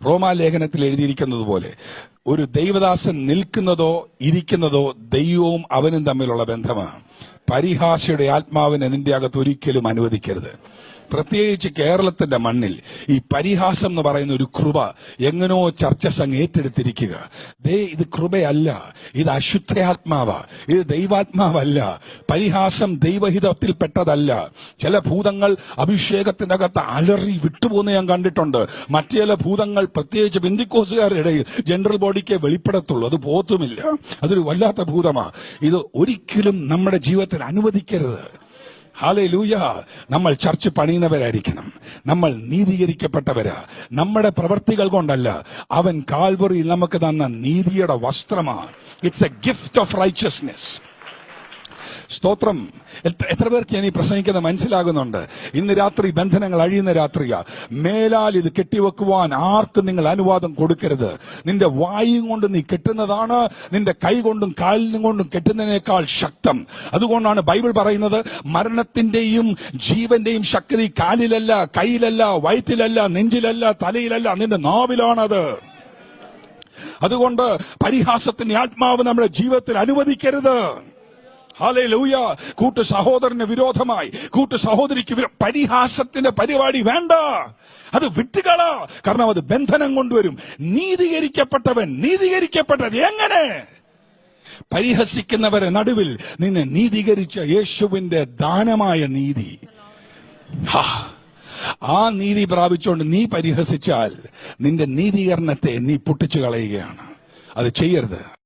റോമാലേഖനത്തിൽ എഴുതിയിരിക്കുന്നത് പോലെ ഒരു ദൈവദാസൻ നിൽക്കുന്നതോ ഇരിക്കുന്നതോ ദൈവവും അവനും തമ്മിലുള്ള ബന്ധമാണ്. പരിഹാസയുടെ ആത്മാവിനെ നിന്റെ അകത്ത് ഒരിക്കലും അനുവദിക്കരുത്. പ്രത്യേകിച്ച് കേരളത്തിന്റെ മണ്ണിൽ ഈ പരിഹാസം എന്ന് പറയുന്ന ഒരു കൃപ എങ്ങനോ ചർച്ച സംഘം ഏറ്റെടുത്തിരിക്കുക. ഇത് കൃപയല്ല, ഇത് അശുദ്ധാത്മാവ, ഇത് ദൈവാത്മാവല്ല. പരിഹാസം ദൈവഹിതത്തിൽപ്പെട്ടതല്ല. ചില ഭൂതങ്ങൾ അഭിഷേകത്തിനകത്ത് അലറി വിട്ടുപോകുന്ന ഞാൻ കണ്ടിട്ടുണ്ട്. മറ്റു ചില ഭൂതങ്ങൾ പ്രത്യേകിച്ച് പെന്തിക്കോസുകാരുടെ ഇടയിൽ ജനറൽ ബോഡിക്ക് വെളിപ്പെടത്തുള്ളൂ, അത് പോത്തുമില്ല. അതൊരു വല്ലാത്ത ഭൂതമാ. ഇത് ഒരിക്കലും നമ്മുടെ ജീവിതത്തിൽ അനുവദിക്കരുത്. ഹല്ലേലൂയ. നമ്മൾ ചർച്ച് പണിയുന്നവരായിരിക്കണം. നമ്മൾ നീതീകരിക്കപ്പെട്ടവരാ. നമ്മുടെ പ്രവൃത്തികൾ കൊണ്ടല്ല, അവൻ കാൽവറിയിൽ നമുക്ക് തന്ന നീതിയുടെ വസ്ത്രമാണ്. It's A gift of righteousness. സ്തോത്രം. എത്ര പേർക്ക് ഞാൻ ഈ പ്രസംഗിക്കുന്നത് മനസ്സിലാകുന്നുണ്ട്? ഇന്ന് രാത്രി ബന്ധനങ്ങൾ അഴിയുന്ന രാത്രിയാ. മേലാൽ ഇത് കെട്ടിവെക്കുവാൻ ആർക്കും നിങ്ങൾ അനുവാദം കൊടുക്കരുത്. നിന്റെ വായും കൊണ്ട് നീ കെട്ടുന്നതാണ് നിന്റെ കൈ കൊണ്ടും കാലിനും കൊണ്ടും കെട്ടുന്നതിനേക്കാൾ ശക്തം. അതുകൊണ്ടാണ് ബൈബിൾ പറയുന്നത്, മരണത്തിന്റെയും ജീവന്റെയും ശക്തി കാലിലല്ല, കയ്യിലല്ല, വയറ്റിലല്ല, നെഞ്ചിലല്ല, തലയിലല്ല, നിന്റെ നാവിലാണത്. അതുകൊണ്ട് പരിഹാസത്തിന്റെ ആത്മാവ് നമ്മുടെ ജീവിതത്തിൽ അനുവദിക്കരുത്. ഹല്ലേലൂയ. കൂട്ടു സഹോദരന് വിരോധമായി, കൂട്ടു സഹോദരിക്ക് പരിഹാസത്തിന്റെ പരിപാടി വേണ്ട. അത് വിട്ടുകള. കാരണം അത് ബന്ധനം കൊണ്ടുവരും. നീതീകരിക്കപ്പെട്ടത് എങ്ങനെ? പരിഹസിക്കുന്നവരെ നടുവിൽ നിന്നെ നീതീകരിച്ച യേശുവിന്റെ ദാനമായ നീതി. ആ നീതി പ്രാപിച്ചുകൊണ്ട് നീ പരിഹസിച്ചാൽ നിന്റെ നീതീകരണത്തെ നീ പൊട്ടിച്ചു കളയുകയാണ്. അത് ചെയ്യരുത്.